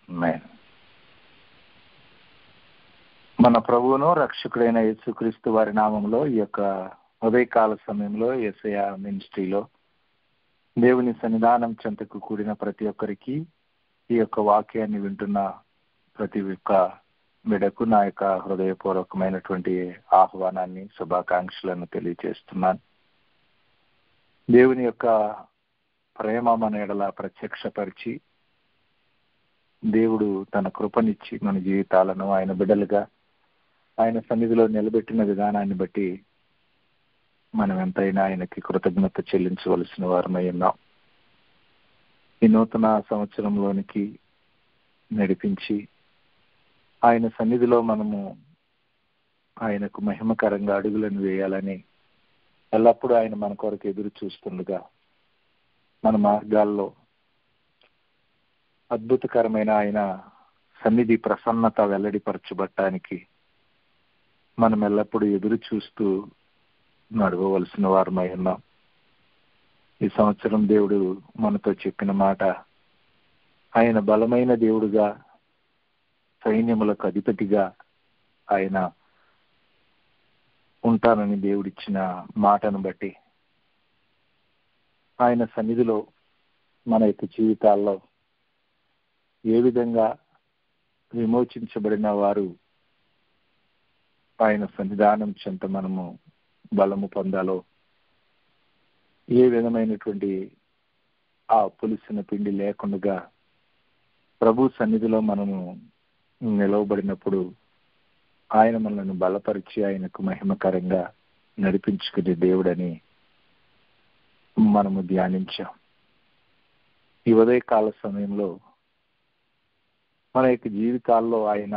ఆమేన్. మన ప్రభువును రక్షకుడైన యేసుక్రీస్తు వారి నామంలో ఈ యొక్క ఉదయకాల సమయంలో యేసయ్య మినిస్ట్రీలో దేవుని సన్నిధానం చెంతకు కూడిన ప్రతి ఒక్కరికి ఈ యొక్క వాక్యాన్ని వింటున్న ప్రతి ఒక్క బిడ్డకు నా యొక్క హృదయపూర్వకమైనటువంటి ఆహ్వానాన్ని, శుభాకాంక్షలను తెలియజేస్తున్నాను. దేవుని యొక్క ప్రేమ మన ఎడల ప్రత్యక్షపరిచి దేవుడు తన కృపనిచ్చి మన జీవితాలను ఆయన బిడ్డలుగా ఆయన సన్నిధిలో నిలబెట్టిన విధానాన్ని బట్టి మనం ఎంతైనా ఆయనకి కృతజ్ఞత చెల్లించవలసిన వారమై ఉన్నాం. ఈ నూతన సంవత్సరంలోనికి నడిపించి ఆయన సన్నిధిలో మనము ఆయనకు మహిమకరంగా అడుగులను వేయాలని ఎల్లప్పుడూ ఆయన మన కొరకు ఎదురు చూస్తుండగా మన మార్గాల్లో అద్భుతకరమైన ఆయన సన్నిధి ప్రసన్నత వెల్లడిపరచబట్టానికి మనం ఎల్లప్పుడూ ఎదురు చూస్తూ నడవవలసిన వారమై ఉన్నాం. ఈ సంవత్సరం దేవుడు మనతో చెప్పిన మాట, ఆయన బలమైన దేవుడుగా, సైన్యములకు అధిపతిగా ఆయన ఉంటానని దేవుడిచ్చిన మాటను బట్టి ఆయన సన్నిధిలో మన యొక్క జీవితాల్లో ఏ విధంగా విమోచించబడిన వారు ఆయన సన్నిధానం చెంత మనము బలము పొందాలో, ఏ విధమైనటువంటి ఆ పులిసిన పిండి లేకుండా ప్రభు సన్నిధిలో మనము నిలవబడినప్పుడు ఆయన మనల్ని బలపరిచి ఆయనకు మహిమకరంగా నడిపించుకునే దేవుడని మనము ధ్యానించాం. ఈ ఉదయకాల సమయంలో మన యొక్క జీవితాల్లో ఆయన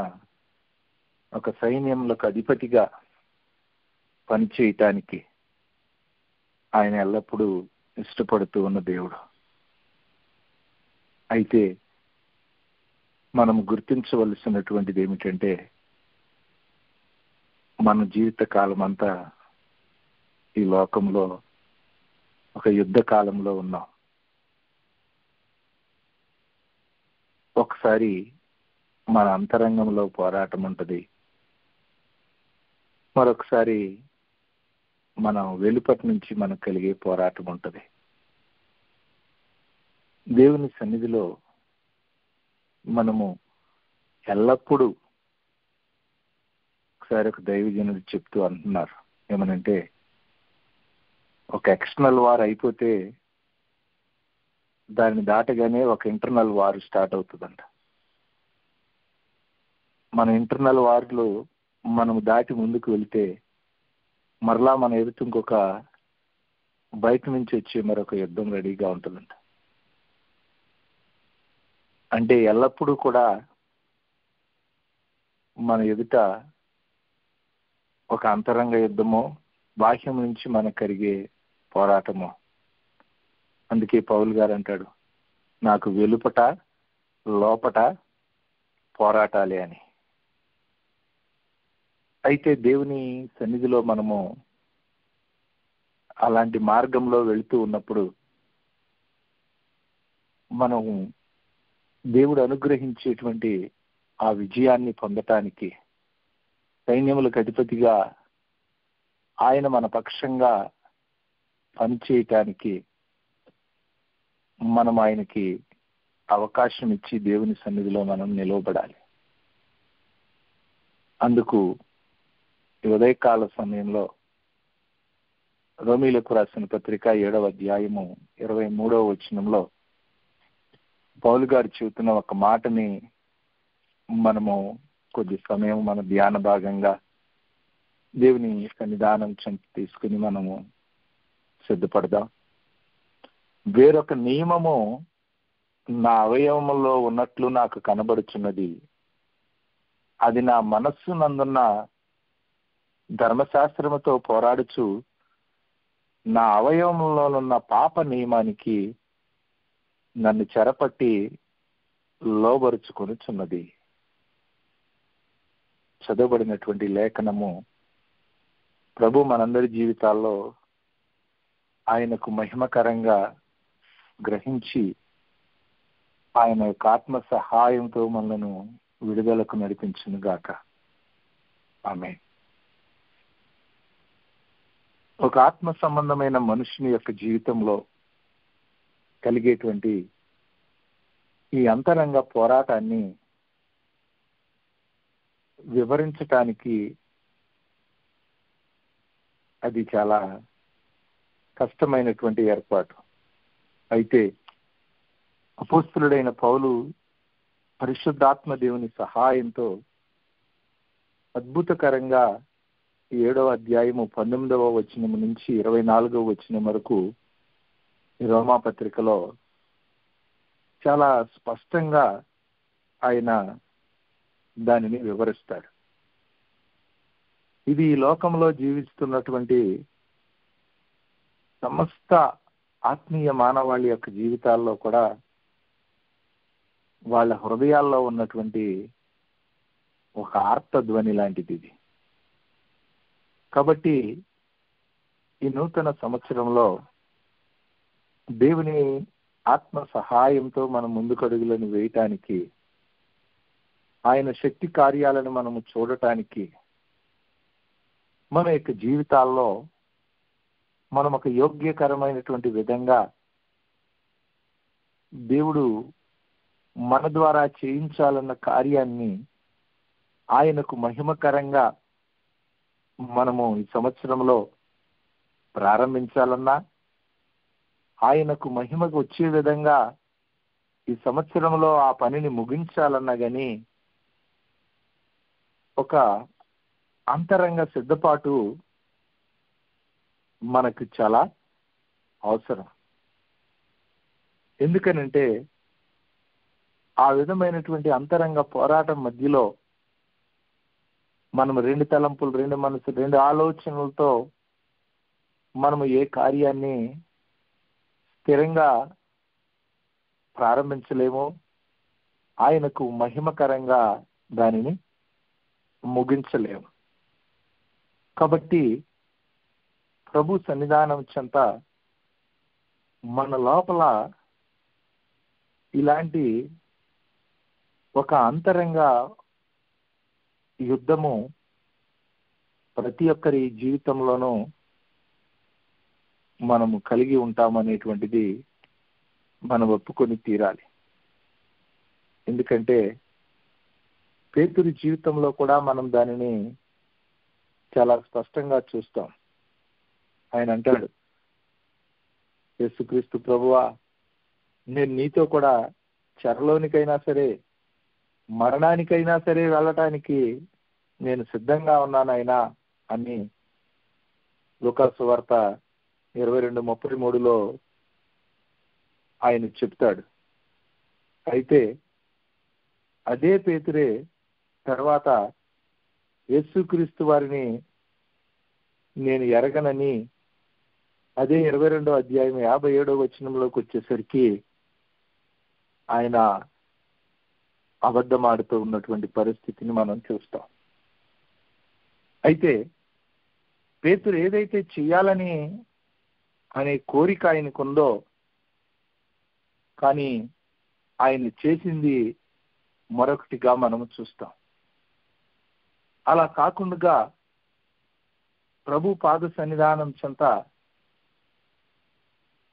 ఒక సైన్యములకు అధిపతిగా పనిచేయటానికి ఆయన ఎల్లప్పుడూ ఇష్టపడుతూ ఉన్న దేవుడు. అయితే మనం గుర్తించవలసినటువంటిది ఏమిటంటే, మన జీవిత కాలం అంతా ఈ లోకంలో ఒక యుద్ధ కాలంలో ఉన్నాం. ఒకసారి మన అంతరంగంలో పోరాటం ఉంటుంది, మరొకసారి మనం వెలుపటి నుంచి మనకు కలిగే పోరాటం ఉంటుంది. దేవుని సన్నిధిలో మనము ఎల్లప్పుడూ, ఒకసారి ఒక దైవజనుడు చెప్తూ అంటున్నారు ఏమనంటే, ఒక ఎక్స్టర్నల్ వార్ అయిపోతే దాన్ని దాటగానే ఒక ఇంటర్నల్ వార్ స్టార్ట్ అవుతుందంట. మన ఇంటర్నల్ వార్లో మనం దాటి ముందుకు వెళితే మరలా మన ఎదుటి ఇంకొక బయట నుంచి వచ్చే మరొక యుద్ధం రెడీగా ఉంటుందంట. అంటే ఎల్లప్పుడూ కూడా మన ఎదుట ఒక అంతరంగ యుద్ధమో, బాహ్యం నుంచి మనకు కలిగే పోరాటమో. అందుకే పౌలు గారు అంటాడు, నాకు వెలుపట లోపట పోరాటాలే అని. అయితే దేవుని సన్నిధిలో మనము అలాంటి మార్గంలో వెళుతూ ఉన్నప్పుడు మనం దేవుడు అనుగ్రహించేటువంటి ఆ విజయాన్ని పొందటానికి, సైన్యములకు అధిపతిగా ఆయన మన పక్షంగా పనిచేయటానికి మనం ఆయనకి అవకాశం ఇచ్చి దేవుని సన్నిధిలో మనం నిలవబడాలి. అందుకు ఈ ఉదయకాల సమయంలో రోమీలకు రాసిన పత్రిక 7వ అధ్యాయము 23వ వచనంలో పౌలు గారు చెబుతున్న ఒక మాటని మనము కొద్ది సమయం మన ధ్యాన భాగంగా దేవుని సన్నిధానం చెంత తీసుకుని మనము సిద్ధపడదాం. వేరొక నియమము నా అవయవములో ఉన్నట్లు నాకు కనబడుచున్నది, అది నా మనస్సు నందున్న ధర్మశాస్త్రముతో పోరాడుచు నా అవయవంలోనున్న పాప నియమానికి నన్ను చెరపట్టి లోబరుచుకొనుచున్నది. చదవబడినటువంటి లేఖనము ప్రభు మనందరి జీవితాల్లో ఆయనకు మహిమకరంగా గ్రహించి ఆయన యొక్క ఆత్మ సహాయంతో మనలను విడుదలకు నడిపించును గాక. ఆమేన్. ఒక ఆత్మ సంబంధమైన మనుషుని యొక్క జీవితంలో కలిగేటువంటి ఈ అంతరంగ పోరాటాన్ని వివరించటానికి అది చాలా కష్టమైనటువంటి ఏర్పాటు. అయితే అపోస్తలుడైన పౌలు పరిశుద్ధాత్మ దేవుని సహాయంతో అద్భుతకరంగా 7వ అధ్యాయము 19వ వచనం నుంచి 24వ వచనం వరకు ఈ రోమా పత్రికలో చాలా స్పష్టంగా ఆయన దానిని వివరిస్తాడు. ఇది ఈ లోకంలో జీవిస్తున్నటువంటి సమస్త ఆత్మీయ మానవాళి యొక్క జీవితాల్లో కూడా వాళ్ళ హృదయాల్లో ఉన్నటువంటి ఒక ఆర్తధ్వని లాంటిది ఇది. కాబట్టి ఈ నూతన సంవత్సరంలో దేవుని ఆత్మ సహాయంతో మనం ముందుకడుగులను వేయటానికి, ఆయన శక్తి కార్యాలను మనము చూడటానికి, మన యొక్క జీవితాల్లో మనం ఒక యోగ్యకరమైనటువంటి విధంగా దేవుడు మన ద్వారా చేయించాలన్న కార్యాన్ని ఆయనకు మహిమకరంగా మనము ఈ సంవత్సరంలో ప్రారంభించాలన్నా, ఆయనకు మహిమకు వచ్చే విధంగా ఈ సంవత్సరంలో ఆ పనిని ముగించాలన్నా కానీ ఒక అంతరంగ సిద్ధపాటు మనకు చాలా అవసరం. ఎందుకనంటే ఆ విధమైనటువంటి అంతరంగ పోరాటం మధ్యలో మనం 2 తలంపులు, 2 మనసు, 2 ఆలోచనలతో మనము ఏ కార్యాన్ని స్థిరంగా ప్రారంభించలేమో, ఆయనకు మహిమకరంగా దానిని ముగించలేము. కాబట్టి ప్రభు సన్నిధానం చెంత మన లోపల ఇలాంటి ఒక అంతరంగ యుద్ధము ప్రతి ఒక్కరి జీవితంలోనూ మనము కలిగి ఉంటామనేటువంటిది మనం ఒప్పుకొని తీరాలి. ఎందుకంటే పేతురు జీవితంలో కూడా మనం దానిని చాలా స్పష్టంగా చూస్తాం. ఆయన అంటాడు, యేసుక్రీస్తు ప్రభువా, నేను నీతో కూడా చెరలోనికైనా సరే, మరణానికైనా సరే వెళ్ళటానికి నేను సిద్ధంగా ఉన్నానైనా అని లూకా సువార్త 22:33లో ఆయన చెప్తాడు. అయితే అదే పేతురే తర్వాత యేసుక్రీస్తు వారిని నేను ఎరగనని అదే 22వ అధ్యాయం 57వ వచనంలోకి వచ్చేసరికి ఆయన అబద్ధమాడుతూ ఉన్నటువంటి పరిస్థితిని మనం చూస్తాం. అయితే పేతురు ఏదైతే చెయ్యాలని అనే కోరిక ఆయనకుందో, కానీ ఆయన చేసింది మరొకటిగా మనం చూస్తాం. అలా కాకుండా ప్రభు పాద సన్నిధానం చెంత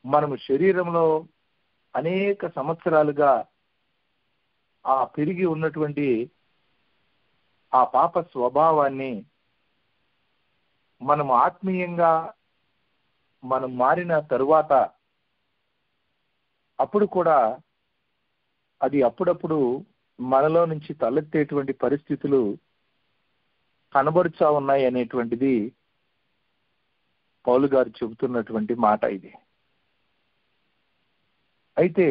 మనము శరీరంలో అనేక సంవత్సరాలుగా ఆ పెరిగి ఉన్నటువంటి ఆ పాప స్వభావాన్ని మనం ఆత్మీయంగా మనం మారిన తరువాత అప్పుడు కూడా అది అప్పుడప్పుడు మనలో నుంచి తలెత్తేటువంటి పరిస్థితులు కనబడుచా ఉన్నాయి అనేటువంటిది పౌలు గారు చెబుతున్నటువంటి మాట ఇది. అయితే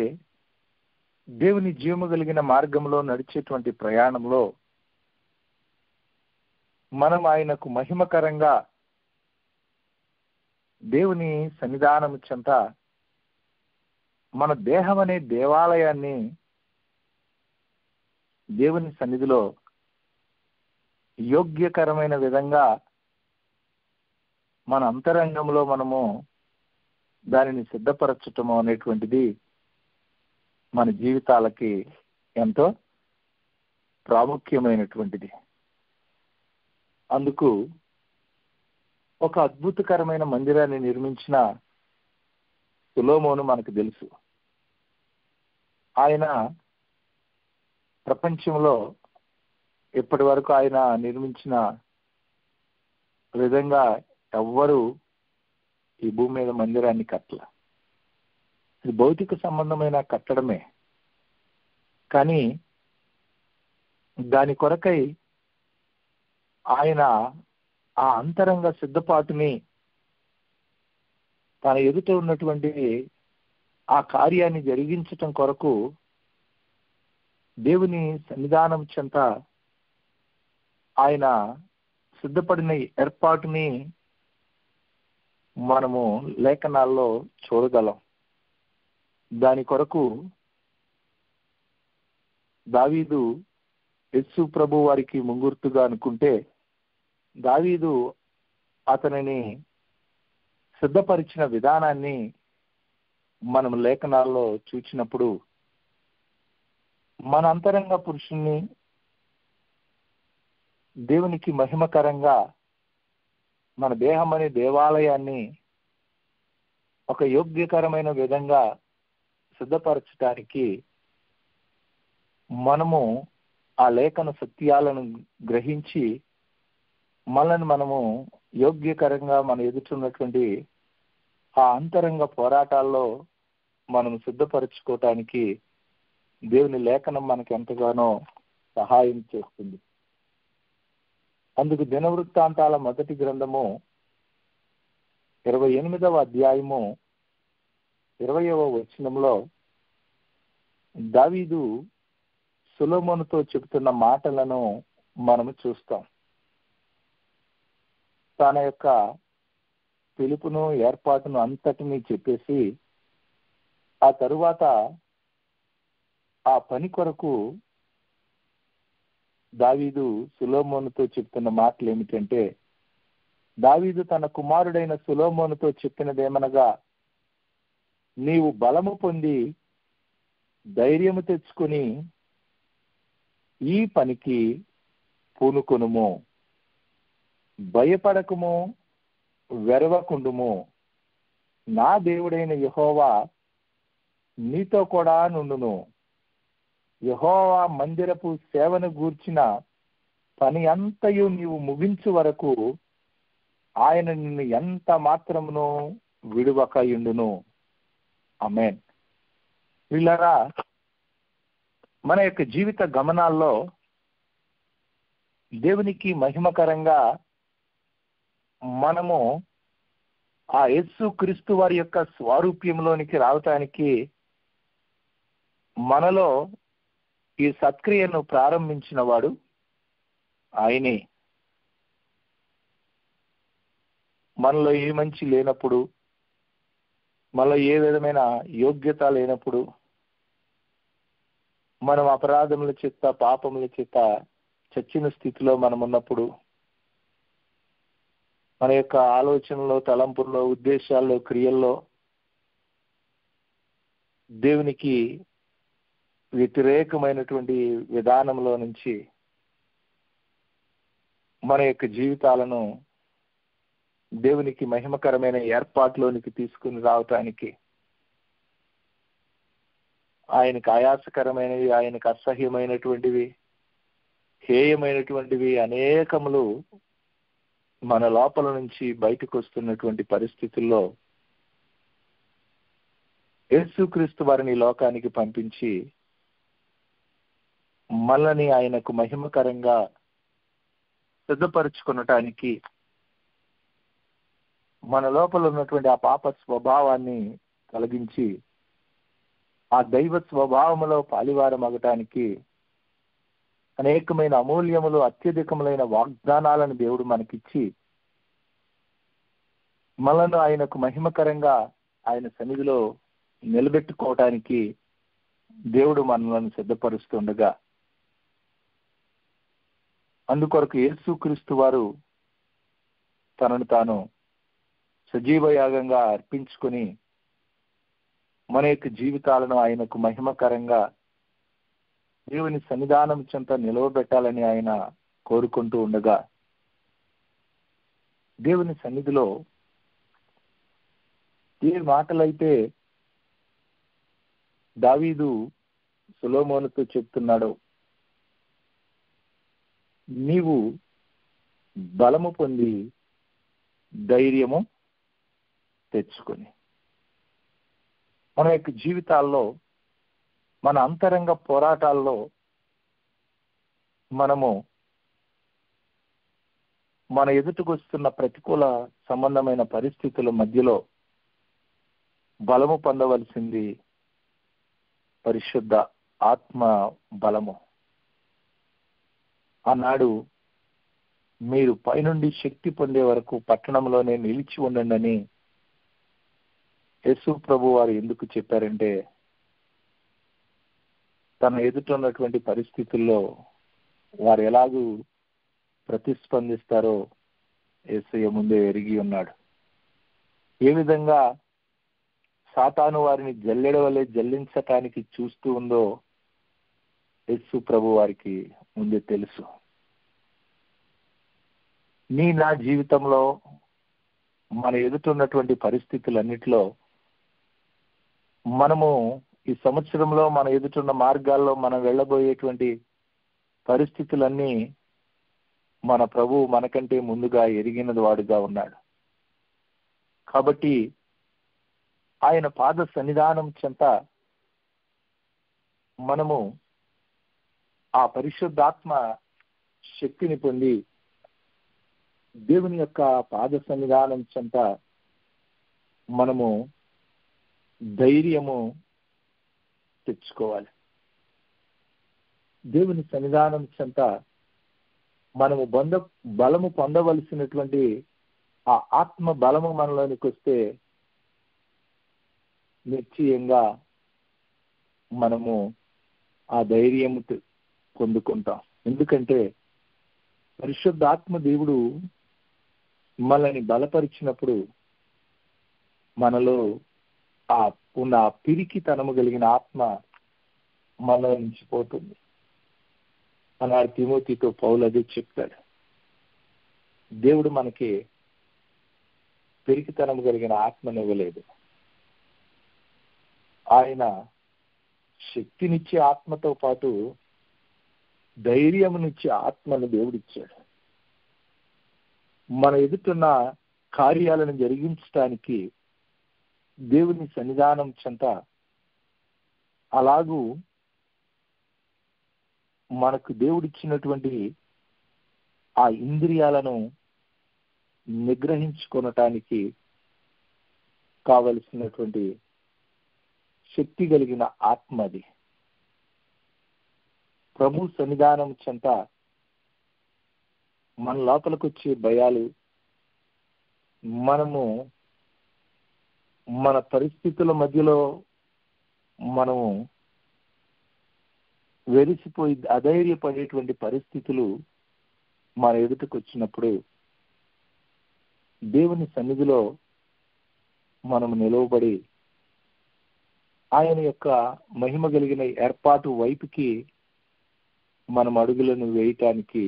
దేవుని జీవము కలిగిన మార్గంలో నడిచేటువంటి ప్రయాణంలో మనం ఆయనకు మహిమకరంగా దేవుని సన్నిధానం చెంత మన దేహం అనే దేవాలయాన్ని దేవుని సన్నిధిలో యోగ్యకరమైన విధంగా మన అంతరంగంలో మనము దానిని సిద్ధపరచటము అనేటువంటిది మన జీవితాలకి ఎంతో ప్రాముఖ్యమైనటువంటిది. అందుకు ఒక అద్భుతకరమైన మందిరాన్ని నిర్మించిన సొలొమోను మనకు తెలుసు. ఆయన ప్రపంచంలో ఇప్పటి వరకు ఆయన నిర్మించిన విధంగా ఎవ్వరూ ఈ భూమి మీద మందిరాన్ని కట్టల. ఇది భౌతిక సంబంధమైన కట్టడమే, కానీ దాని కొరకై ఆయన ఆ అంతరంగ సిద్ధపాటుని తన ఎదుట ఉన్నటువంటి ఆ కార్యాన్ని జరిగించటం కొరకు దేవుని సన్నిధానం చెంత ఆయన సిద్ధపడిన ఏర్పాటుని మనము లేఖనాల్లో చూడగలం. దాని కొరకు దావీదు యేసు ప్రభు వారికి ముంగుర్తుగా అనుకుంటే, దావీదు అతనిని సిద్ధపరిచిన విధానాన్ని మనం లేఖనాల్లో చూచినప్పుడు మన అంతరంగ పురుషుణ్ణి దేవునికి మహిమకరంగా మన దేహం అనే దేవాలయాన్ని ఒక యోగ్యకరమైన విధంగా సిద్ధపరచడానికి మనము ఆ లేఖన సత్యాలను గ్రహించి మనల్ని మనము యోగ్యకరంగా మన ఎదుటిన్నటువంటి ఆ అంతరంగ పోరాటాల్లో మనం సిద్ధపరచుకోవటానికి దేవుని లేఖనం మనకి ఎంతగానో సహాయం చేస్తుంది. అందుకు దినవృత్తాంతాల మొదటి గ్రంథము 28వ అధ్యాయము 20వ వచనంలో దావీదు సొలొమోనుతో చెబుతున్న మాటలను మనము చూస్తాం. తన యొక్క పిలుపును ఏర్పాటును అంతటినీ చెప్పేసి ఆ తరువాత ఆ పని కొరకు దావీదు సొలొమోనుతో చెప్తున్న మాటలు ఏమిటంటే, దావీదు తన కుమారుడైన సొలొమోనుతో చెప్పినదేమనగా, నీవు బలము పొంది ధైర్యము తెచ్చుకొని ఈ పనికి పూనుకొనుము, భయపడకము, వెరవకుండుము. నా దేవుడైన యెహోవా నీతో కూడా నుండును. యెహోవా మందిరపు సేవను గూర్చిన పని అంతయు నీవు ముగించు వరకు ఆయన నిన్ను ఎంత మాత్రమును విడువకయుండును. ఆమేన్. వీళ్ళరా, మన యొక్క జీవిత గమనాల్లో దేవునికి మహిమకరంగా మనము ఆ యేసు క్రీస్తు వారి యొక్క స్వారూప్యంలోనికి రావటానికి మనలో ఈ సత్క్రియను ప్రారంభించిన వాడు ఆయనే. మనలో ఏ మంచి లేనప్పుడు, మనలో ఏ విధమైన యోగ్యత లేనప్పుడు, మనం అపరాధముల చేత పాపముల చేత చచ్చిన స్థితిలో మనం ఉన్నప్పుడు, మన యొక్క ఆలోచనలో, తలంపుల్లో, ఉద్దేశాల్లో, క్రియల్లో దేవునికి వ్యతిరేకమైనటువంటి విధానంలో నుంచి మన యొక్క జీవితాలను దేవునికి మహిమకరమైన ఏర్పాటులోనికి తీసుకుని రావటానికి ఆయనకు ఆయాసకరమైనవి, ఆయనకు అసహ్యమైనటువంటివి, హేయమైనటువంటివి అనేకములు మన లోపల నుంచి బయటకు వస్తున్నటువంటి పరిస్థితుల్లో యేసుక్రీస్తు వారిని లోకానికి పంపించి మనల్ని ఆయనకు మహిమకరంగా సిద్ధపరచుకొనటానికి, మన లోపల ఉన్నటువంటి ఆ పాప స్వభావాన్ని తొలగించి ఆ దైవ స్వభావములో పాలివారమగటానికి అనేకమైన అమూల్యములు, అత్యధికములైన వాగ్దానాలను దేవుడు మనకిచ్చి మనను ఆయనకు మహిమకరంగా ఆయన సన్నిధిలో నిలబెట్టుకోవటానికి దేవుడు మనలను సిద్ధపరుస్తుండగా, అందుకొరకు యేసుక్రీస్తు వారు తనను తాను సజీవ యాగంగా అర్పించుకొని మన యొక్క జీవితాలను ఆయనకు మహిమకరంగా దేవుని సన్నిధానం చెంత నిలవబెట్టాలని ఆయన కోరుకుంటూ ఉండగా, దేవుని సన్నిధిలో ఏ మాటలైతే దావీదు సొలొమోనుతో చెప్తున్నాడో, నీవు బలము పొంది ధైర్యము తెచ్చుకొని, మన యొక్క జీవితాల్లో మన అంతరంగ పోరాటాల్లో మనము మన ఎదుటికొస్తున్న ప్రతికూల సంబంధమైన పరిస్థితుల మధ్యలో బలము పొందవలసింది పరిశుద్ధ ఆత్మ బలము. ఆనాడు మీరు పైనుండి శక్తి పొందే వరకు పట్టణంలోనే నిలిచి ఉండండి అని యేసు ప్రభు వారు ఎందుకు చెప్పారంటే, తన ఎదుట ఉన్నటువంటి పరిస్థితుల్లో వారు ఎలాగూ ప్రతిస్పందిస్తారో యేసయ్య ముందే ఎరిగి ఉన్నాడు. ఏ విధంగా సాతాను వారిని జల్లెడ వలె జల్లించటానికి చూస్తూ ఉందో యేసు ప్రభు వారికి ముందే తెలుసు. నా జీవితంలో మన ఎదుటున్నటువంటి పరిస్థితులన్నిటిలో మనము ఈ సంవత్సరంలో మన ఎదుటున్న మార్గాల్లో మనం వెళ్ళబోయేటువంటి పరిస్థితులన్నీ మన ప్రభు మనకంటే ముందుగా ఎరిగినది వాడుగా ఉన్నాడు. కాబట్టి ఆయన పాద సన్నిధానం చెంత మనము ఆ పరిశుద్ధాత్మ శక్తిని పొంది దేవుని యొక్క పాద సన్నిధానం చెంత మనము ధైర్యము తెచ్చుకోవాలి. దేవుని సన్నిధానం చెంత మనము బలము పొందవలసినటువంటి ఆ ఆత్మ బలము మనలోనికి వస్తే నిశ్చయంగా మనము ఆ ధైర్యము పొందుకుంటాం. ఎందుకంటే పరిశుద్ధాత్మ దేవుడు మనల్ని బలపరిచినప్పుడు మనలో ఉన్న పిరికితనము కలిగిన ఆత్మ మనలో నుంచి పోతుంది. అన్నాడు తిమోతితో పౌలు అదే చెప్తాడు. దేవుడు మనకి పిరికితనము కలిగిన ఆత్మను ఇవ్వలేదు, ఆయన శక్తినిచ్చే ఆత్మతో పాటు ధైర్యమునిచ్చే ఆత్మను దేవుడిచ్చాడు. మన ఎదుటున్న కార్యాలను జరిగించడానికి దేవుని సన్నిధానం చెంత అలాగూ మనకు దేవుడిచ్చినటువంటి ఆ ఇంద్రియాలను నిగ్రహించుకొనటానికి కావలసినటువంటి శక్తి కలిగిన ఆత్మ అది. ప్రభు సన్నిధానం చెంత మన లోపలికి వచ్చే భయాలు, మనము మన పరిస్థితుల మధ్యలో మనము వెరిసిపోయి అధైర్యపడేటువంటి పరిస్థితులు మన ఎదుటకు వచ్చినప్పుడు దేవుని సన్నిధిలో మనము నిలవబడి ఆయన యొక్క మహిమ కలిగిన ఏర్పాటు వైపుకి మనం అడుగులను వేయటానికి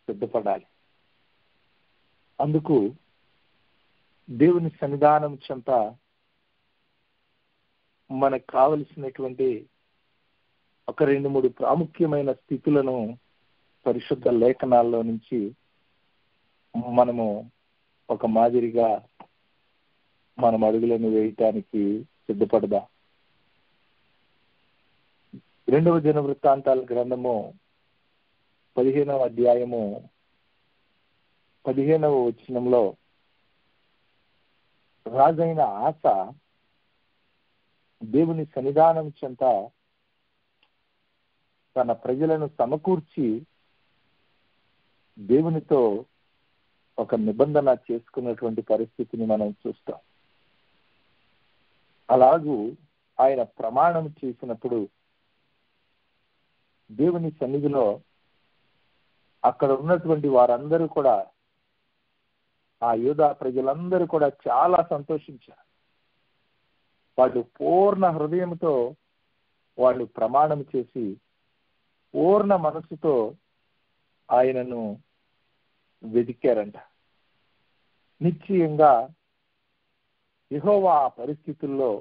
సిద్ధపడాలి. అందుకు దేవుని సన్నిధానం చెంత మనకు కావలసినటువంటి ఒక 2-3 ప్రాముఖ్యమైన స్థితులను పరిశుద్ధ లేఖనాల్లో నుంచి మనము ఒక మాదిరిగా మనం అడుగులను వేయటానికి సిద్ధపడదాం. 2వ దినవృత్తాంతాల గ్రంథము 15వ అధ్యాయము 15వ వచనంలో రాజైన ఆస దేవుని సన్నిధానం చెంత తన ప్రజలను సమకూర్చి దేవునితో ఒక నిబంధన చేసుకున్నటువంటి పరిస్థితిని మనం చూస్తాం. అలాగూ ఆయన ప్రమాణం చేసినప్పుడు దేవుని సన్నిధిలో అక్కడ ఉన్నటువంటి వారందరూ కూడా, ఆ యూదా ప్రజలందరూ కూడా చాలా సంతోషించారు. వాళ్ళు పూర్ణ హృదయంతో వాళ్ళు ప్రమాణం చేసి పూర్ణ మనసుతో ఆయనను వెదికారంట. నిశ్చయంగా యెహోవా ఆ పరిస్థితుల్లో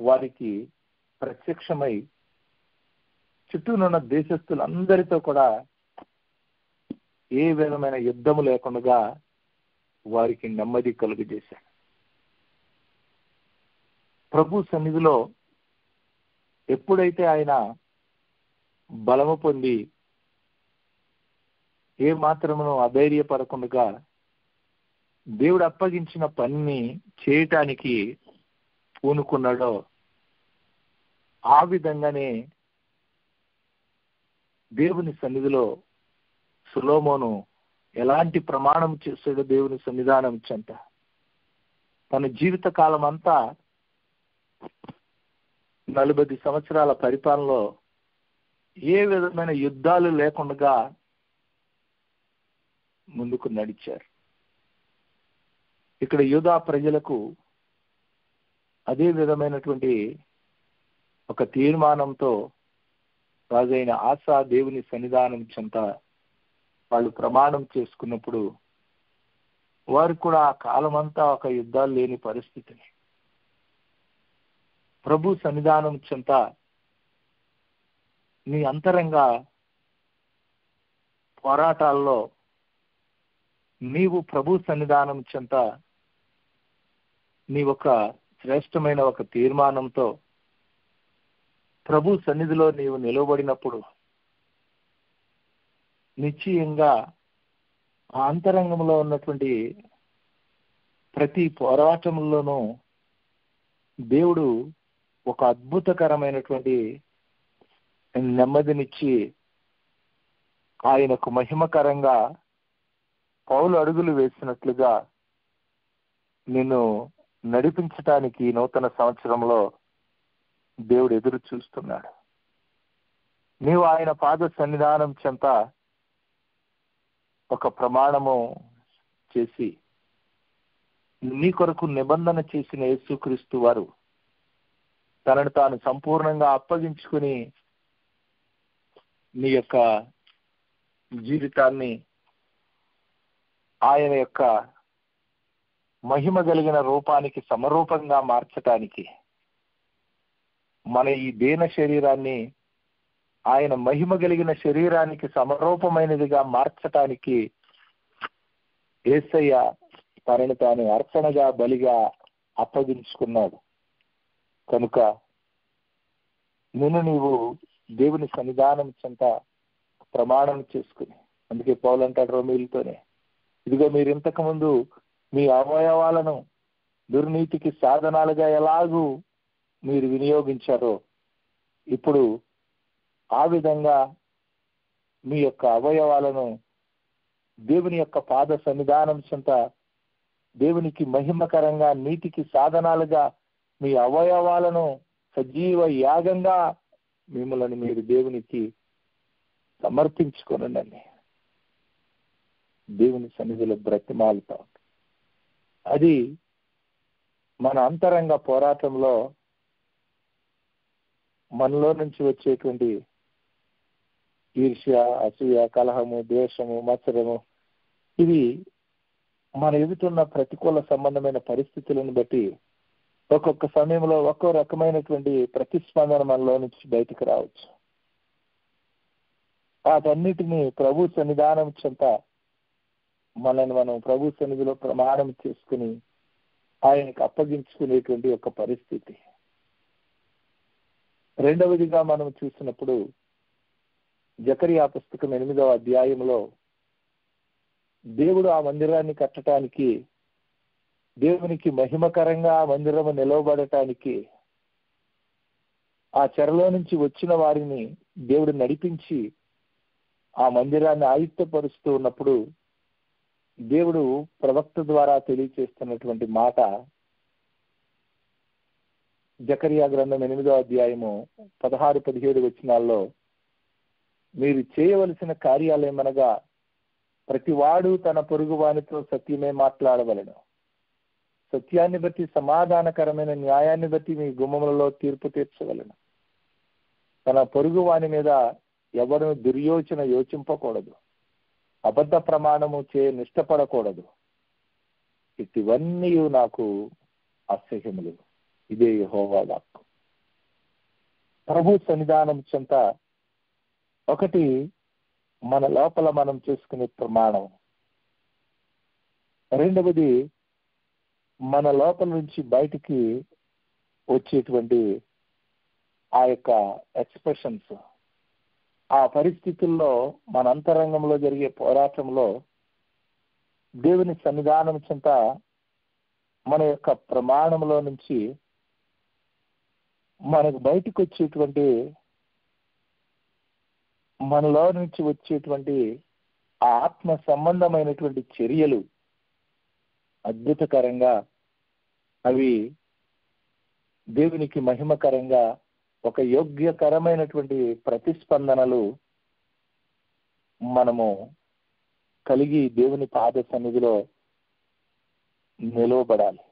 వారికి ప్రత్యక్షమై చుట్టూనున్న దేశస్తులందరితో కూడా ఏ విధమైన యుద్ధము లేకుండా వారికి నెమ్మది కలుగజేశాడు. ప్రభు సన్నిధిలో ఎప్పుడైతే ఆయన బలము పొంది ఏ మాత్రమును అధైర్యపడకుండా దేవుడు అప్పగించిన పనిని చేయటానికి పూనుకున్నాడో ఆ విధంగానే దేవుని సన్నిధిలో సొలొమోను ఎలాంటి ప్రమాణం చేశాడో దేవుని సన్నిధానం చెంత తన జీవిత కాలం అంతా 40 సంవత్సరాల పరిపాలనలో ఏ విధమైన యుద్ధాలు లేకుండా ముందుకు నడిచారు. ఇక్కడ యూదా ప్రజలకు అదే విధమైనటువంటి ఒక తీర్మానంతో రాజైన ఆసా దేవుని సన్నిధానం చెంత వాళ్ళు ప్రమాణం చేసుకున్నప్పుడు వారు కూడా ఆ కాలమంతా ఒక యుద్ధాలు లేని పరిస్థితిని ప్రభు సన్నిధానం చెంత నీ అంతరంగ పోరాటాల్లో నీవు ప్రభు సన్నిధానం చెంత నీ ఒక శ్రేష్టమైన ఒక తీర్మానంతో ప్రభు సన్నిధిలో నీవు నిలవబడినప్పుడు నిశ్చయంగా ఆ అంతరంగంలో ఉన్నటువంటి ప్రతి పోరాటంలోనూ దేవుడు ఒక అద్భుతకరమైనటువంటి నెమ్మదినిచ్చి ఆయనకు మహిమకరంగా పౌలు అడుగులు వేసినట్లుగా నిన్ను నడిపించటానికి నూతన సంవత్సరంలో దేవుడు ఎదురు చూస్తున్నాడు. నీవు ఆయన పాద సన్నిధానం చెంత ఒక ప్రమాణము చేసి నీ కొరకు నిబంధన చేసిన యేసుక్రీస్తు వారు తనను తాను సంపూర్ణంగా అప్పగించుకుని నీ యొక్క జీవితాన్ని ఆయన యొక్క మహిమ కలిగిన రూపానికి సమరూపంగా మార్చటానికి మన ఈ దీన శరీరాన్ని ఆయన మహిమ కలిగిన శరీరానికి సమరూపమైనదిగా మార్చటానికి యేసయ్య తనను తాను అర్పణగా బలిగా అప్పగించుకున్నాడు. కనుక నీవు దేవుని సన్నిధానం చెంత ప్రమాణం చేసుకుని, అందుకే పౌలు అంటాడు రోమీయులతోనే, ఇదిగో మీరు ఇంతకు ముందు మీ అవయవాలను దుర్నీతికి సాధనాలుగా ఎలాగూ మీరు వినియోగించారో ఇప్పుడు ఆ విధంగా మీ యొక్క అవయవాలను దేవుని యొక్క పాద సన్నిధానం చెంత దేవునికి మహిమకరంగా నీతికి సాధనాలుగా మీ అవయవాలను సజీవ యాగంగా మిమ్మల్ని మీరు దేవునికి సమర్పించుకోనండి. దేవుని సన్నిధిలో బ్రతిమాలుతా ఉంటాం. అది మన అంతరంగ పోరాటంలో మనలో నుంచి వచ్చేటువంటి ఈర్ష్య, అసూయ, కలహము, ద్వేషము, మత్సరము, ఇవి మన ఎదుటిన్న ప్రతికూల సంబంధమైన పరిస్థితులను బట్టి ఒక్కొక్క సమయంలో ఒక్కో రకమైనటువంటి ప్రతిస్పందన మనలో నుంచి బయటకు రావచ్చు. వాటన్నిటినీ ప్రభు సన్నిధానం చెంత మనల్ని మనం ప్రభు సన్నిధిలో ప్రమాణం చేసుకుని ఆయనకు అప్పగించుకునేటువంటి ఒక పరిస్థితి. రెండవదిగా మనం చూసినప్పుడు జకరియా పుస్తకం 8వ అధ్యాయంలో దేవుడు ఆ మందిరాన్ని కట్టడానికి, దేవునికి మహిమకరంగా ఆ మందిరము నిలవబడటానికి ఆ చెరలో నుంచి వచ్చిన వారిని దేవుడు నడిపించి ఆ మందిరాన్ని ఆయుత్తపరుస్తూ ఉన్నప్పుడు దేవుడు ప్రవక్త ద్వారా తెలియచేస్తున్నటువంటి మాట జకరియా గ్రంథం 8వ అధ్యాయము 16-17 వచనాల్లో, మీరు చేయవలసిన కార్యాలేమనగా ప్రతివాడు తన పొరుగు వానితో సత్యమే మాట్లాడవలెను, సత్యాన్ని బట్టి సమాధానకరమైన న్యాయాన్ని బట్టి మీ గుమ్మములలో తీర్పు తీర్చవలెను. తన పొరుగు వాని మీద ఎవరిని దుర్యోచన యోచింపకూడదు. అబద్ధ ప్రమాణము నిష్టపడకూడదు. ఇటువన్నీ నాకు అసహ్యములు. ఇదే యెహోవా వాక్కు. ప్రభు సన్నిధానం చెంత ఒకటి మన లోపల మనం చేసుకునే ప్రమాణం. రెండవది మన లోపల నుంచి బయటికి వచ్చేటువంటి ఆ యొక్క ఎక్స్ప్రెషన్స్. ఆ పరిస్థితుల్లో మన అంతరంగంలో జరిగే పోరాటంలో దేవుని సన్నిధానం చెంత మన యొక్క ప్రమాణంలో నుంచి మనకు బయటకు వచ్చేటువంటి మనలో నుంచి వచ్చేటువంటి ఆ ఆత్మ సంబంధమైనటువంటి చర్యలు అద్భుతకరంగా, అవి దేవునికి మహిమకరంగా, ఒక యోగ్యకరమైనటువంటి ప్రతిస్పందనలు మనము కలిగి దేవుని పాద సన్నిధిలో నిలవబడాలి.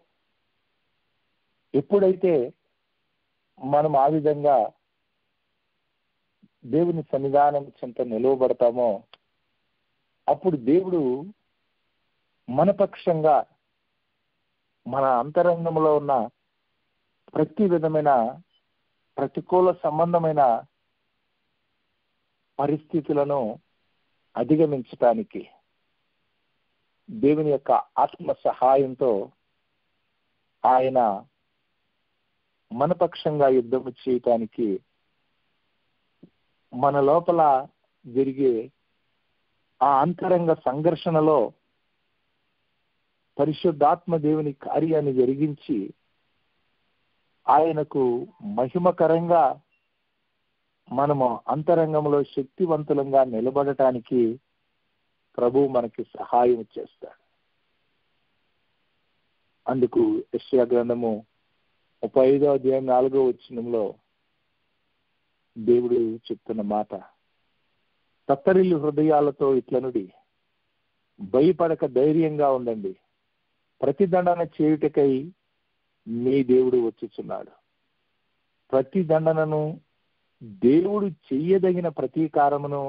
ఎప్పుడైతే మనం ఆ విధంగా దేవుని సన్నిధానం చెంత నిలవబడతామో అప్పుడు దేవుడు మన పక్షంగా మన అంతరంగంలో ఉన్న ప్రతి విధమైన ప్రతికూల సంబంధమైన పరిస్థితులను అధిగమించటానికి దేవుని యొక్క ఆత్మ సహాయంతో ఆయన మన పక్షంగా యుద్ధము చేయటానికి మన లోపల జరిగే ఆ అంతరంగ సంఘర్షణలో పరిశుద్ధాత్మ దేవుని కార్యాన్ని జరిగించి ఆయనకు మహిమకరంగా మనము అంతరంగంలో శక్తివంతులంగా నిలబడటానికి ప్రభు మనకి సహాయం చేస్తాడు. అందుకు యెషయా గ్రంథము 35వ అధ్యాయం 4వ వచనంలో దేవుడు చెప్తున్న మాట, తత్తరిల్లు హృదయాలతో ఇట్లనుడి, భయపడక ధైర్యంగా ఉండండి, ప్రతిదండన చేయుటకై మీ దేవుడు వచ్చుచున్నాడు. ప్రతిదండనను దేవుడు చెయ్యదగిన ప్రతీకారమును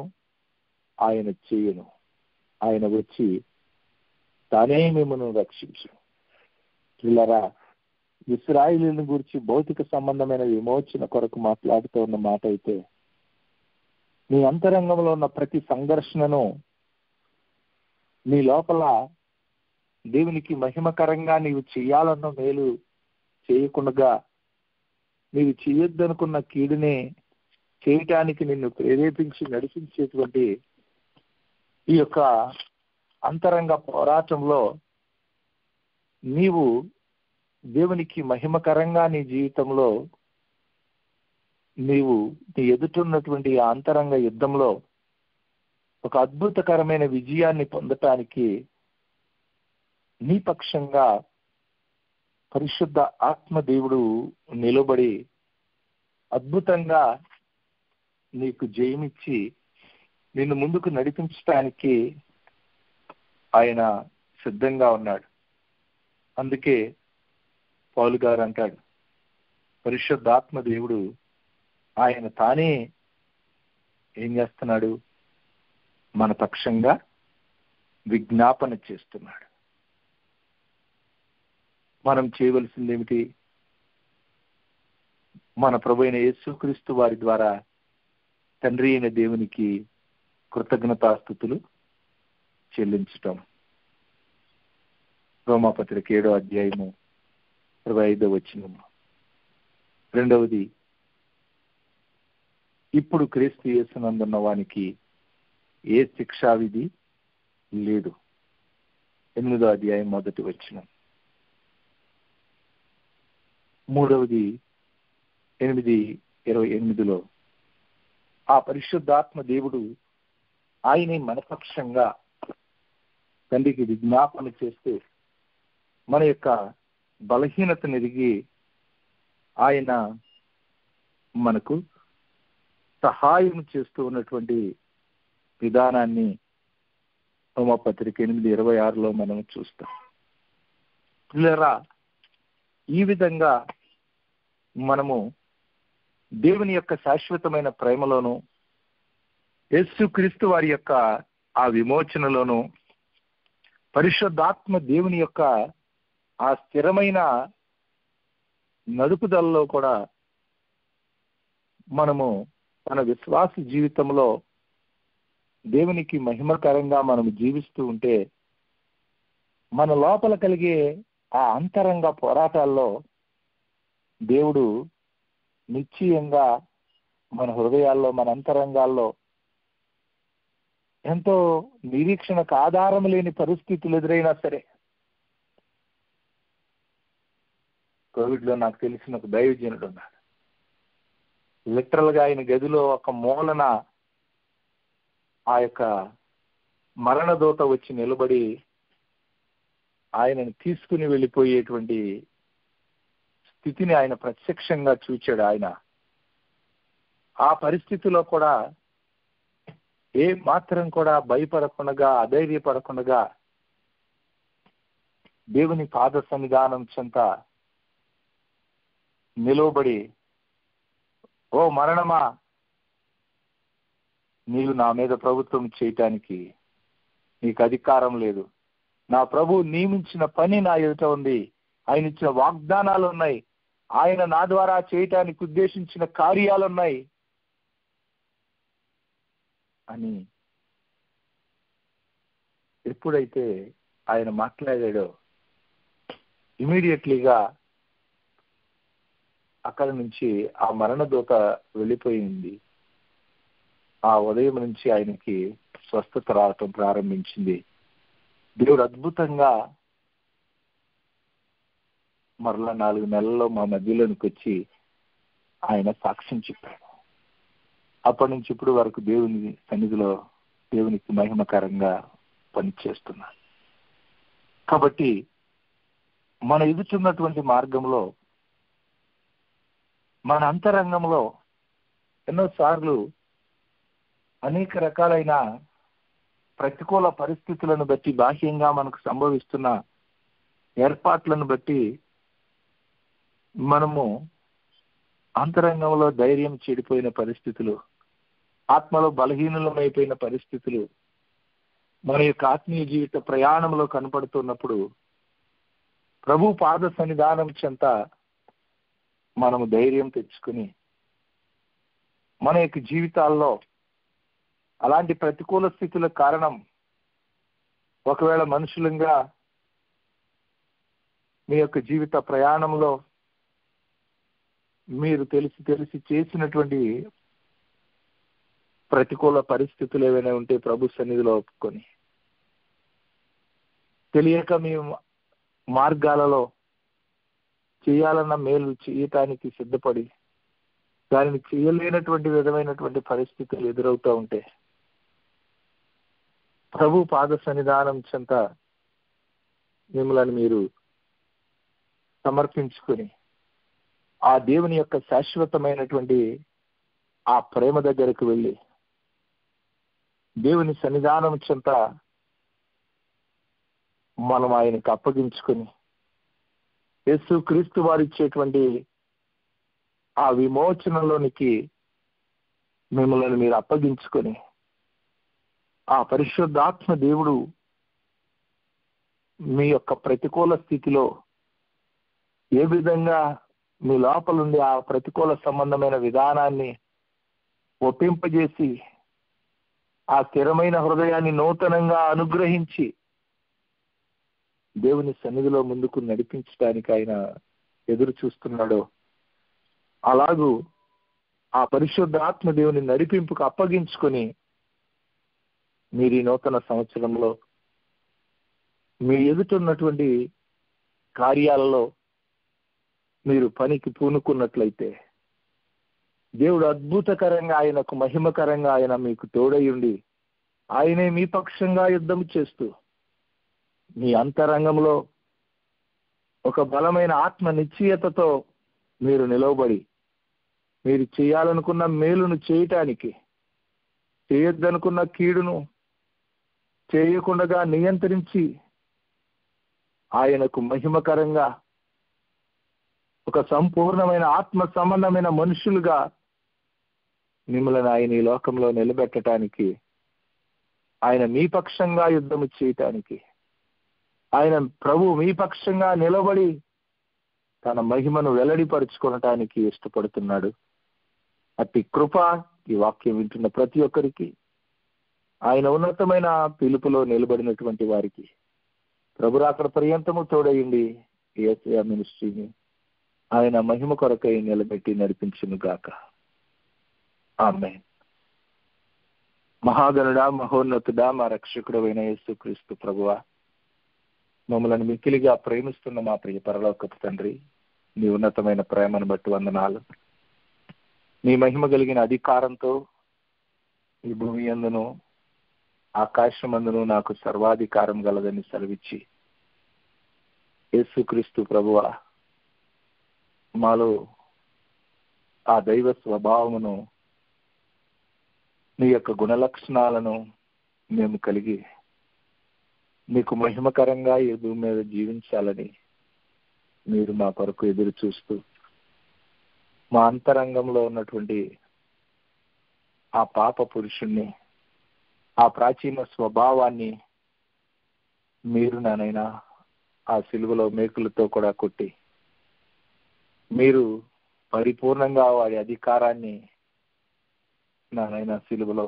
ఆయన చేయను. ఆయన వచ్చి తానే మిమ్మల్ని రక్షించు. పిల్లరా, ఇశ్రాయేలుని గురించి భౌతిక సంబంధమైన విమోచన కొరకు మాట్లాడుతూ ఉన్న మాట అయితే, నీ అంతరంగంలో ఉన్న ప్రతి సంఘర్షణను నీ లోపల దేవునికి మహిమకరంగా నీవు చేయాలన్న మేలు చేయకుండా నీవు చేయొద్దనుకున్న కీడునే చేయటానికి నిన్ను ప్రేరేపించి నడిపించేటువంటి ఈ యొక్క అంతరంగ పోరాటంలో నీవు దేవునికి మహిమకరంగా నీ జీవితంలో నీవు నీ ఎదుటున్నటువంటి ఆ అంతరంగ యుద్ధంలో ఒక అద్భుతకరమైన విజయాన్ని పొందటానికి నీ పక్షంగా పరిశుద్ధ ఆత్మదేవుడు నిలబడి అద్భుతంగా నీకు జయమిచ్చి నిన్ను ముందుకు నడిపించటానికి ఆయన సిద్ధంగా ఉన్నాడు. అందుకే పౌలు గారు అంటాడు, పరిశుద్ధాత్మ దేవుడు ఆయన తానే ఏం చేస్తున్నాడు, మన పక్షంగా విజ్ఞాపన చేస్తున్నాడు. మనం చేయవలసింది ఏమిటి? మన ప్రభువైన యేసుక్రీస్తు వారి ద్వారా తండ్రి అయిన దేవునికి కృతజ్ఞతాస్తుతులు చెల్లించటం. రోమాపత్రిక 7వ అధ్యాయము 25వ వచనం. రెండవది, ఇప్పుడు క్రీస్తు యేసునందున్న వానికి ఏ శిక్షా విధి లేదు. 8వ అధ్యాయం 1వ వచనం. మూడవది 8:28లో ఆ పరిశుద్ధాత్మ దేవుడు ఆయనే మనపక్షంగా తండ్రికి విజ్ఞాపన చేస్తూ మన యొక్క బలహీనతను ఎరిగి ఆయన మనకు సహాయం చేస్తూ ఉన్నటువంటి విధానాన్ని రోమాపత్రిక 8:26లో మనం చూస్తాం. పిల్లరా, ఈ విధంగా మనము దేవుని యొక్క శాశ్వతమైన ప్రేమలోను, యేసుక్రీస్తు వారి యొక్క ఆ విమోచనలోను, పరిశుద్ధాత్మ దేవుని యొక్క ఆ స్థిరమైన నడుపుదలలో కూడా మనము మన విశ్వాస జీవితంలో దేవునికి మహిమకరంగా మనము జీవిస్తూ ఉంటే మన లోపల కలిగే ఆ అంతరంగ పోరాటాల్లో దేవుడు నిశ్చయంగా మన హృదయాల్లో, మన అంతరంగాల్లో ఎంతో నిరీక్షణకు ఆధారం లేని పరిస్థితులు ఎదురైనా సరే, కోవిడ్లో నాకు తెలిసిన ఒక దైవజనుడు ఉన్నాడు. లిటరల్గా ఆయన గదిలో ఒక మూలన ఆ యొక్క మరణదూత వచ్చి నిలబడి ఆయనను తీసుకుని వెళ్ళిపోయేటువంటి స్థితిని ఆయన ప్రత్యక్షంగా చూచాడు. ఆయన ఆ పరిస్థితిలో కూడా ఏ మాత్రం కూడా భయపడకుండా, అధైర్యపడకుండా దేవుని పాద సన్నిధానం చెంత నిలవబడి, ఓ మరణమా, నీవు నా మీద ప్రభుత్వం చేయటానికి నీకు అధికారం లేదు. నా ప్రభు నియమించిన పని నా ఎదుట ఉంది. ఆయన ఇచ్చిన వాగ్దానాలు ఉన్నాయి. ఆయన నా ద్వారా చేయటానికి ఉద్దేశించిన కార్యాలు ఉన్నాయి అని ఎప్పుడైతే ఆయన మాట్లాడాడో ఇమీడియట్లీగా అక్కడ నుంచి ఆ మరణదూత వెళ్ళిపోయింది. ఆ ఉదయం నుంచి ఆయనకి స్వస్థత రావటం ప్రారంభించింది. దేవుడు అద్భుతంగా మరలా 4 నెలల్లో మా మధ్యలోనికి వచ్చి ఆయన సాక్ష్యం చెప్పాడు. అప్పటి నుంచి ఇప్పుడు వరకు దేవుని సన్నిధిలో దేవునికి మహిమకరంగా పనిచేస్తున్నాడు. కాబట్టి మన ఎదుచున్నటువంటి మార్గంలో, మన అంతరంగంలో ఎన్నోసార్లు అనేక రకాలైన ప్రతికూల పరిస్థితులను బట్టి, బాహ్యంగా మనకు సంభవిస్తున్న ఏర్పాట్లను బట్టి మనము అంతరంగంలో ధైర్యం చెడిపోయిన పరిస్థితులు, ఆత్మలో బలహీనులమైపోయిన పరిస్థితులు మన యొక్క ఆత్మీయ జీవిత ప్రయాణంలో కనపడుతున్నప్పుడు ప్రభు పాద సన్నిధానం చెంత మనము ధైర్యం తెచ్చుకుని మన యొక్క జీవితాల్లో అలాంటి ప్రతికూల స్థితుల కారణం ఒకవేళ మనుషులంగా మీ యొక్క జీవిత ప్రయాణంలో మీరు తెలిసి చేసినటువంటి ప్రతికూల పరిస్థితులు ఏవైనా ఉంటే ప్రభు సన్నిధిలో ఒప్పుకొని, తెలియక మీ మార్గాలలో చేయాలన్న మేలు చేయటానికి సిద్ధపడి దానిని చేయలేనటువంటి విధమైనటువంటి పరిస్థితులు ఎదురవుతూ ఉంటే ప్రభు పాద సన్నిధానం చెంత మిమ్మల్ని మీరు సమర్పించుకొని ఆ దేవుని యొక్క శాశ్వతమైనటువంటి ఆ ప్రేమ దగ్గరకు వెళ్ళి దేవుని సన్నిధానం చెంత మనం ఆయనకు అప్పగించుకొని యేసుక్రీస్తు వారు ఇచ్చేటువంటి ఆ విమోచనలోనికి మిమ్మల్ని మీరు అప్పగించుకొని ఆ పరిశుద్ధాత్మ దేవుడు మీ యొక్క ప్రతికూల స్థితిలో ఏ విధంగా మీ లోపలుండి ఆ ప్రతికూల సంబంధమైన విధానాన్ని ఒప్పింపజేసి ఆ స్థిరమైన హృదయాన్ని నూతనంగా అనుగ్రహించి దేవుని సన్నిధిలో ముందుకు నడిపించడానికి ఆయన ఎదురు చూస్తున్నాడో, అలాగూ ఆ పరిశుద్ధాత్మ దేవుని నడిపింపుకు అప్పగించుకొని మీరు ఈ నూతన సంవత్సరంలో మీ ఎదుటున్నటువంటి కార్యాలలో మీరు పనికి పూనుకున్నట్లయితే దేవుడు అద్భుతకరంగా, ఆయనకు మహిమకరంగా ఆయన మీకు తోడయుండి ఆయనే మీ పక్షంగా యుద్ధం చేస్తూ మీ అంతరంగంలో ఒక బలమైన ఆత్మ నిశ్చయతతో మీరు నిలవబడి మీరు చేయాలనుకున్న మేలును చేయటానికి, చేయొద్దనుకున్న కీడును చేయకుండా నియంత్రించి ఆయనకు మహిమకరంగా ఒక సంపూర్ణమైన ఆత్మ సంబంధమైన మనుషులుగా మిమ్మల్ని ఆయన ఈ లోకంలో నిలబెట్టడానికి, ఆయన మీ పక్షంగా యుద్ధము చేయటానికి, ఆయన ప్రభు మీ పక్షంగా నిలబడి తన మహిమను వెల్లడిపరుచుకోవటానికి ఇష్టపడుతున్నాడు. అట్టి కృప ఈ వాక్యం వింటున్న ప్రతి ఒక్కరికి, ఆయన ఉన్నతమైన పిలుపులో నిలబడినటువంటి వారికి ప్రభు రాకడ పర్యంతము తోడయింది యేసయ్య మినిస్ట్రీని ఆయన మహిమ కొరకై నిలబెట్టి నడిపించును గాక. ఆమేన్. మహాగణుడా, మహోన్నతుడా, మా రక్షకుడైన యేసుక్రీస్తు ప్రభువా, మమ్మల్ని మిక్కిలిగా ప్రేమిస్తున్న మా ప్రియ పరలోకపు తండ్రి, నీ ఉన్నతమైన ప్రేమను బట్టి వందనాలు. నీ మహిమ కలిగిన అధికారంతో ఈ భూమి యందును ఆకాశమందును నాకు సర్వాధికారం గలదని సెలవిచ్చి, యేసుక్రీస్తు ప్రభువా, మాలో ఆ దైవ స్వభావమును, నీ యొక్క గుణలక్షణాలను మేము కలిగి నీకు మహిమకరంగా ఈ భూమి మీద జీవించాలని మీరు మా కొరకు ఎదురు చూస్తూ, మా అంతరంగంలో ఉన్నటువంటి ఆ పాప పురుషుణ్ణి, ఆ ప్రాచీన స్వభావాన్ని మీరు నానైనా ఆ సిలువలో మేకులతో కూడా కొట్టి, మీరు పరిపూర్ణంగా వారి అధికారాన్ని నానైనా సిలువలో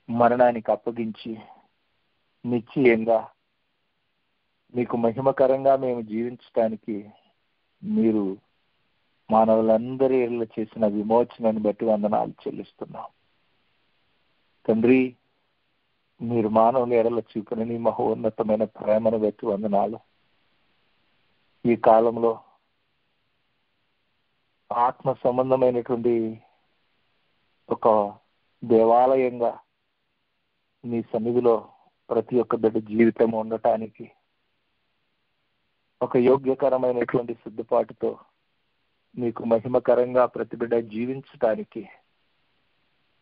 మరణానికి అప్పగించి నిశ్చయంగా మీకు మహిమకరంగా మేము జీవించటానికి మీరు మానవులందరి చేసిన విమోచనను బట్టి వందనాలు చెల్లిస్తున్నాం. తండ్రి, మీరు మానవుల ఎడల చూపిన నీ మహోన్నతమైన ప్రేమను బట్టి వందనాలు. ఈ కాలంలో ఆత్మ సంబంధమైనటువంటి ఒక దేవాలయంగా నీ సన్నిధిలో ప్రతి ఒక్క బిడ్డ జీవితం ఉండటానికి ఒక యోగ్యకరమైనటువంటి సిద్ధపాటుతో నీకు మహిమకరంగా ప్రతి బిడ్డ జీవించటానికి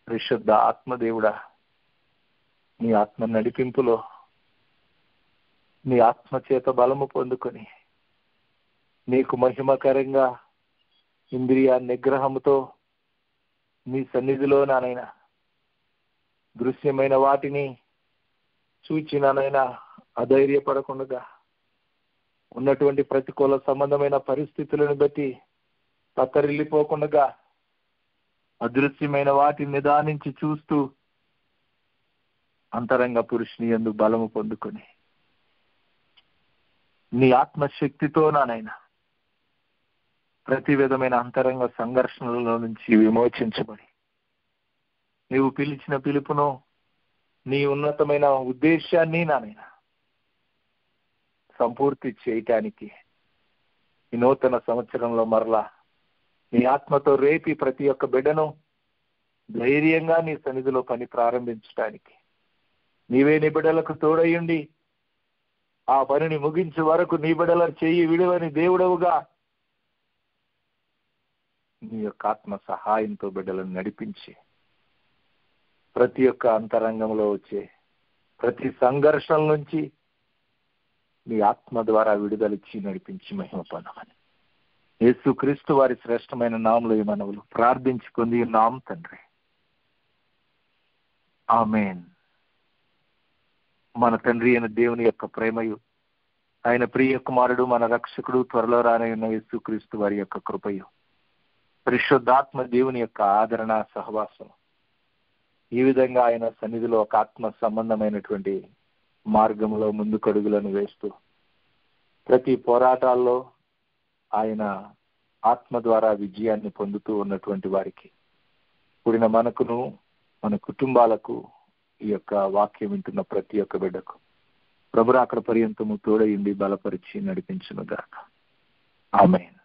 పరిశుద్ధ ఆత్మదేవుడా, నీ ఆత్మ నడిపింపులో నీ ఆత్మ చేత బలము పొందుకొని నీకు మహిమకరంగా ఇంద్రియ నిగ్రహముతో నీ సన్నిధిలో నానైనా దృశ్యమైన వాటిని చూచిననైనా అధైర్యపడకుండా, ఉన్నటువంటి ప్రతికూల సంబంధమైన పరిస్థితులను బట్టి తత్తరిల్లిపోకుండా, అదృశ్యమైన వాటిని నిదానించి చూస్తూ అంతరంగ పురుషుని యందు బలము పొందుకొని నీ ఆత్మశక్తితో నానైనా ప్రతి విధమైన అంతరంగ సంఘర్షణల నుంచి విమోచించబడి నీవు పిలిచిన పిలుపును, నీ ఉన్నతమైన ఉద్దేశాన్ని నానైనా సంపూర్తి చేయటానికి ఈ నూతన సంవత్సరంలో మరలా నీ ఆత్మతో రేపి ప్రతి ఒక్క బిడ్డను ధైర్యంగా నీ సన్నిధిలో పని ప్రారంభించడానికి నీవే నీ బిడ్డలకు తోడయ్యుండి ఆ పనిని ముగించే వరకు నీ బిడ్డల చెయ్యి విడువని దేవుడవుగా నీ యొక్క ఆత్మ సహాయంతో బిడ్డలను నడిపించి ప్రతి ఒక్క అంతరంగంలో వచ్చే ప్రతి సంఘర్షణ నుంచి నీ ఆత్మ ద్వారా విడుదలిచ్చి నడిపించి మహిమ పొందమని యేసుక్రీస్తు వారి శ్రేష్టమైన నామములో ఈ మనవులు ప్రార్థించుకుంది నామ తండ్రి. ఆమేన్. మన తండ్రి అయిన దేవుని యొక్క ప్రేమయు, ఆయన ప్రియ కుమారుడు మన రక్షకుడు త్వరలో రానయ్యున్న యేసుక్రీస్తు వారి యొక్క కృపయు, పరిశుద్ధాత్మ దేవుని యొక్క ఆదరణ సహవాసం ఈ విధంగా ఆయన సన్నిధిలో ఒక ఆత్మ సంబంధమైనటువంటి మార్గంలో ముందుకడుగులను వేస్తూ ప్రతి పోరాటాల్లో ఆయన ఆత్మ ద్వారా విజయాన్ని పొందుతూ ఉన్నటువంటి వారికి కూడిన మనకును మన కుటుంబాలకు ఈ యొక్క వాక్యం వింటున్న ప్రతి ఒక్క బిడ్డకు ప్రభు రాకడ పర్యంతము తోడయిండి బలపరిచి నడిపించును గాక. ఆమేన్.